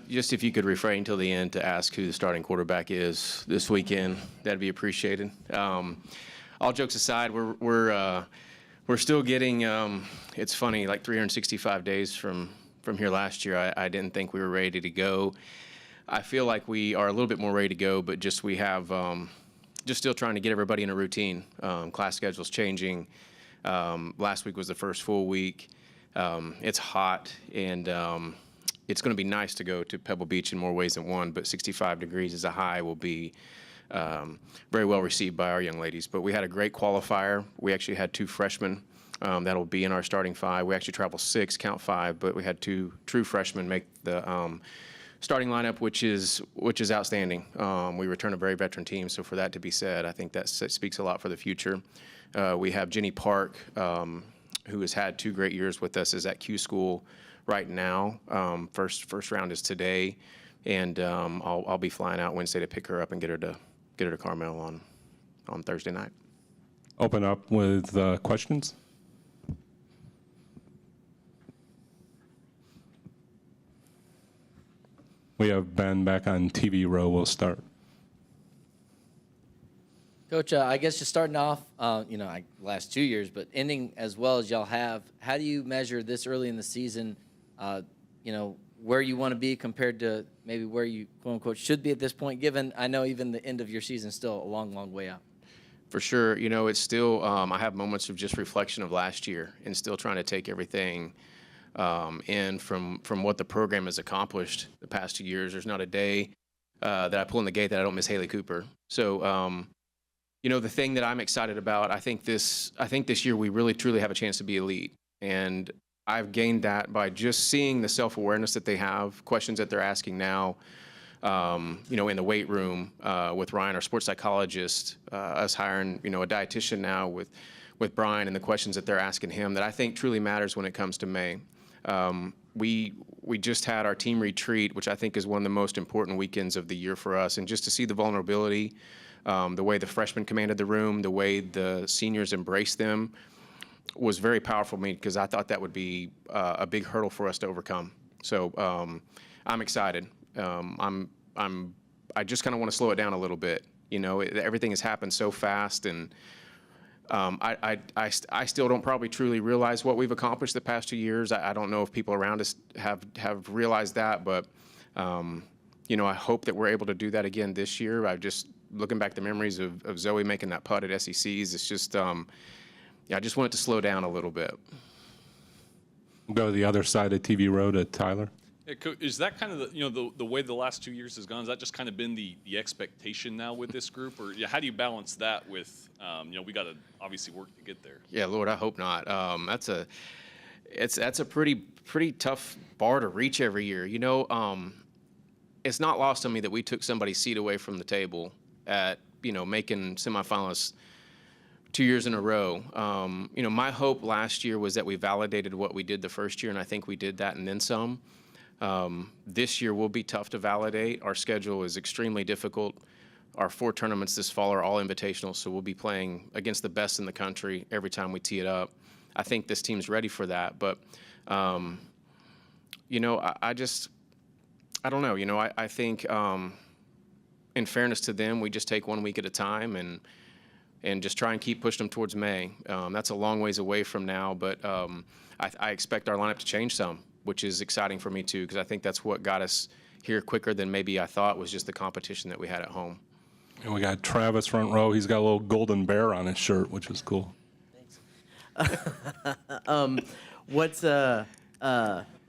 Just if you could refrain till the end to ask who the starting quarterback is this weekend, that'd be appreciated. All jokes aside, we're still getting. It's funny, like 365 days from here last year, I didn't think we were ready to go. I feel like we are a little bit more ready to go, but just we have just still trying to get everybody in a routine. Class schedule's changing. Last week was the first full week. It's hot, and it's going to be nice to go to Pebble Beach in more ways than one, but 65 degrees as a high will be very well received by our young ladies. But we had a great qualifier. We actually had 2 freshmen that'll be in our starting 5. We actually traveled 6, count 5, but we had 2 true freshmen make the starting lineup, which is outstanding. We return a very veteran team, so for that to be said, I think that speaks a lot for the future. We have Jenny Park, who has had 2 great years with us, is at Q School right now. First round is today, and I'll be flying out Wednesday to pick her up and get her to Carmel on Thursday night. Open up with questions. We have Ben back on TV row. We'll start. Coach, I guess just starting off, last 2 years, but ending as well as y'all have, how do you measure this early in the season, where you want to be compared to maybe where you, quote unquote, should be at this point, given I know even the end of your season is still a long, long way out? For sure. It's still, I have moments of just reflection of last year and still trying to take everything in from what the program has accomplished the past 2 years. There's not a day that I pull in the gate that I don't miss Haley Cooper. So, the thing that I'm excited about, I think this year we really truly have a chance to be elite. And I've gained that by just seeing the self-awareness that they have, questions that they're asking now, in the weight room with Ryan, our sports psychologist, us hiring, a dietitian now with Brian, and the questions that they're asking him that I think truly matters when it comes to May. We just had our team retreat, which I think is one of the most important weekends of the year for us, and just to see the vulnerability, the way the freshmen commanded the room, the way the seniors embraced them, was very powerful for me because I thought that would be a big hurdle for us to overcome. So I'm excited. I just kind of want to slow it down a little bit. Everything has happened so fast, and I still don't probably truly realize what we've accomplished the past 2 years. I don't know if people around us have realized that, but I hope that we're able to do that again this year. I've just looking back the memories of Zoe making that putt at SECs. It's just I just want it to slow down a little bit. We'll go to the other side of TV row to Tyler. Yeah, is that kind of the way the last 2 years has gone? Has that just kind of been the expectation now with this group, or how do you balance that with we got to obviously work to get there? Yeah, Lord, I hope not. That's a pretty tough bar to reach every year. It's not lost on me that we took somebody's seat away from the table at making semifinalists 2 years in a row. My hope last year was that we validated what we did the first year, and I think we did that and then some. This year will be tough to validate. Our schedule is extremely difficult. Our 4 tournaments this fall are all invitational, so we'll be playing against the best in the country every time we tee it up. I think this team's ready for that, but I don't know. I think in fairness to them, we just take 1 week at a time and just try and keep pushing them towards May. That's a long ways away from now, but I expect our lineup to change some, which is exciting for me too, because I think that's what got us here quicker than maybe I thought, was just the competition that we had at home. And we got Travis front row. He's got a little golden bear on his shirt, which is cool. Thanks.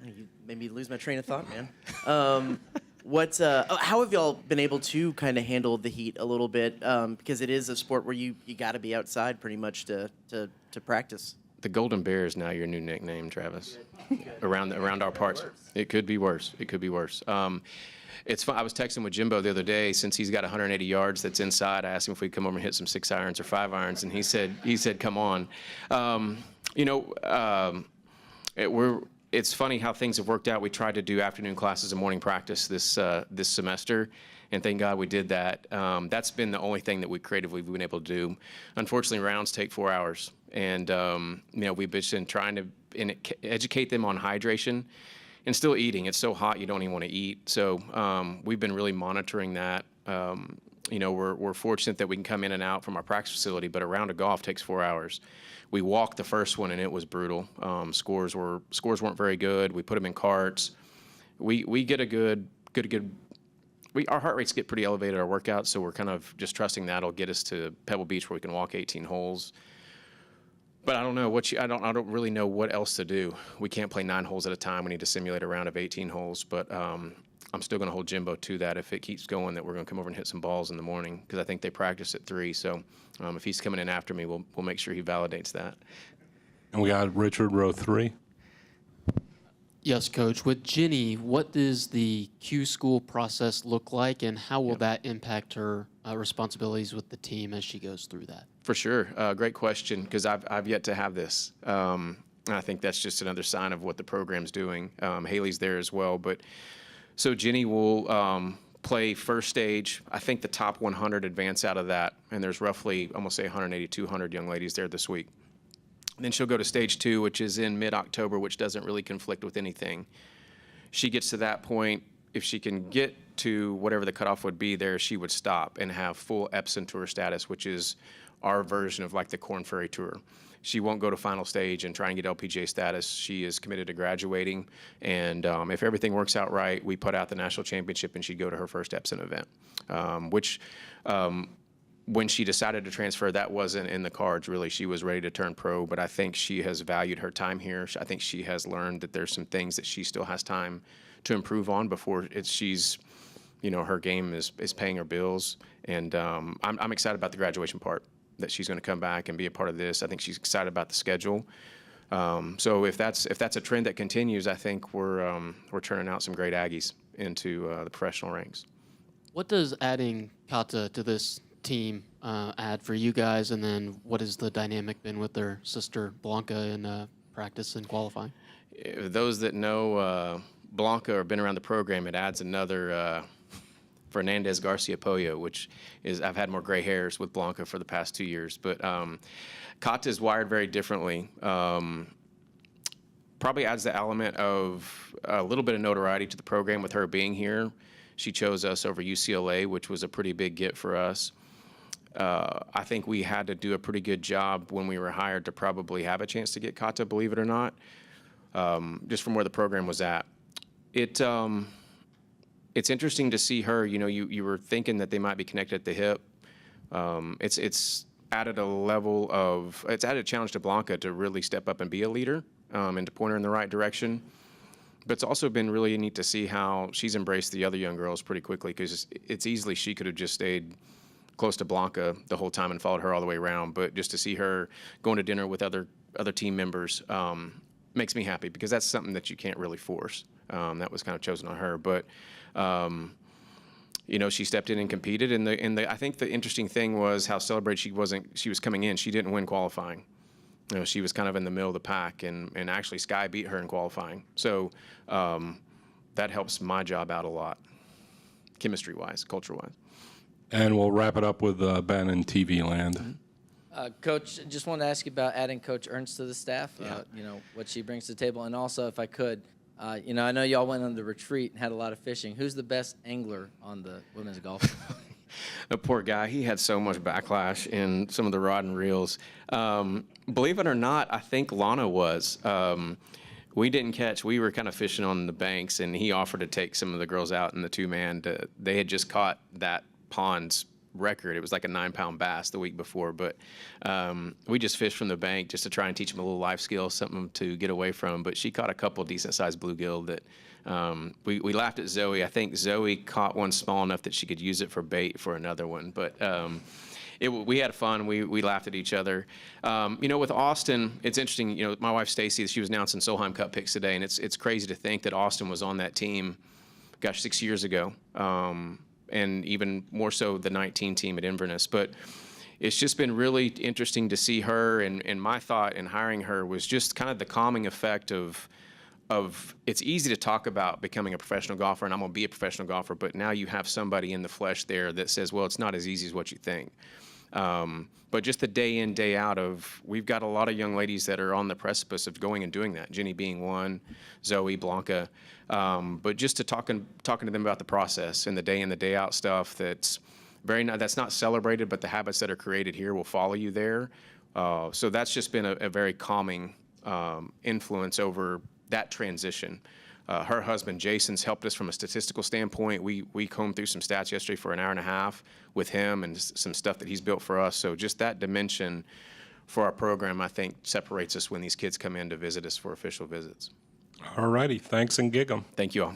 You made me lose my train of thought, man. How have y'all been able to kind of handle the heat a little bit? Because it is a sport where you got to be outside pretty much to practice. The Golden Bear is now your new nickname, Travis. Around our parts. It could be worse. It could be worse. It's fun. I was texting with Jimbo the other day, since he's got 180 yards that's inside. I asked him if we'd come over and hit some 6 irons or 5 irons, and he said come on. It's funny how things have worked out. We tried to do afternoon classes and morning practice this semester, and thank God we did that. That's been the only thing that we creatively been able to do. Unfortunately, rounds take 4 hours, and we've been trying to educate them on hydration and still eating. It's so hot you don't even want to eat. So we've been really monitoring that. We're fortunate that we can come in and out from our practice facility, but a round of golf takes 4 hours. We walked the first one and it was brutal. Scores weren't very good. We put them in carts. We get a good. Our heart rates get pretty elevated at our workouts, so we're kind of just trusting that'll get us to Pebble Beach where we can walk 18 holes. But I don't know I don't really know what else to do. We can't play 9 holes at a time. We need to simulate a round of 18 holes. But I'm still going to hold Jimbo to that if it keeps going. That we're going to come over and hit some balls in the morning because I think they practice at 3. So if he's coming in after me, we'll make sure he validates that. And we got Richard, row 3. Yes, Coach. With Ginny, what does the Q school process look like, and how will that impact her responsibilities with the team as she goes through that? For sure. Great question, because I've yet to have this. And I think that's just another sign of what the program's doing. Haley's there as well. But so Ginny will play first stage. I think the top 100 advance out of that, and there's roughly, almost say 180, 200 young ladies there this week. Then she'll go to stage 2, which is in mid-October, which doesn't really conflict with anything. She gets to that point, if she can get to whatever the cutoff would be there, she would stop and have full Epson Tour status, which is our version of like the Korn Ferry Tour. She won't go to final stage and try and get LPGA status. She is committed to graduating, and if everything works out right, we put out the national championship and she'd go to her first Epson event, when she decided to transfer, that wasn't in the cards, really. She was ready to turn pro, but I think she has valued her time here. I think she has learned that there's some things that she still has time to improve on before her game is paying her bills. And I'm excited about the graduation part, that she's going to come back and be a part of this. I think she's excited about the schedule. So if that's a trend that continues, I think we're turning out some great Aggies into the professional ranks. What does adding Kata to this team add for you guys, and then what has the dynamic been with their sister Blanca in practice and qualifying? Those that know Blanca or been around the program, it adds another Fernandez Garcia Pollo, which is, I've had more gray hairs with Blanca for the past 2 years. But Kata is wired very differently. Probably adds the element of a little bit of notoriety to the program with her being here. She chose us over UCLA, which was a pretty big get for us. I think we had to do a pretty good job when we were hired to probably have a chance to get Kata, believe it or not, just from where the program was at. It's interesting to see her. You were thinking that they might be connected at the hip. It's added a challenge to Blanca to really step up and be a leader and to point her in the right direction. But it's also been really neat to see how she's embraced the other young girls pretty quickly, because it's easily she could have just stayed close to Blanca the whole time and followed her all the way around. But just to see her going to dinner with other team members makes me happy, because that's something that you can't really force. That was kind of chosen on her. But she stepped in and competed. And I think the interesting thing was how celebrated she was coming in. She didn't win qualifying. She was kind of in the middle of the pack, and actually Sky beat her in qualifying. So that helps my job out a lot, chemistry-wise, culture-wise. And we'll wrap it up with Ben in TV land. Coach, just wanted to ask you about adding Coach Ernst to the staff, what she brings to the table. And also, if I could, I know y'all went on the retreat and had a lot of fishing. Who's the best angler on the women's golf team? The poor guy, he had so much backlash in some of the rod and reels. Believe it or not, I think Lana was. We didn't catch. We were kind of fishing on the banks, and he offered to take some of the girls out in the 2-man. They had just caught that pond's record. It was like a 9-pound bass the week before, but we just fished from the bank just to try and teach them a little life skill, something to get away from. But she caught a couple decent-sized bluegill that we laughed at Zoe. I think Zoe caught one small enough that she could use it for bait for another one. But we had fun. We laughed at each other. With Austin, it's interesting. My wife Stacy, she was announcing Solheim Cup picks today, and it's crazy to think that Austin was on that team, 6 years ago. And even more so the 19 team at Inverness. But it's just been really interesting to see her, and my thought in hiring her was just kind of the calming effect of it's easy to talk about becoming a professional golfer, and I'm going to be a professional golfer, but now you have somebody in the flesh there that says, well, it's not as easy as what you think. But just the day in, day out of, we've got a lot of young ladies that are on the precipice of going and doing that. Jenny being one, Zoe, Blanca. But just to talking to them about the process and the day in, the day out stuff that's that's not celebrated, but the habits that are created here will follow you there. So that's just been a very calming influence over that transition. Her husband, Jason's helped us from a statistical standpoint. We combed through some stats yesterday for an hour and a half with him and some stuff that he's built for us. So just that dimension for our program, I think, separates us when these kids come in to visit us for official visits. All righty. Thanks and gig 'em. Thank you all.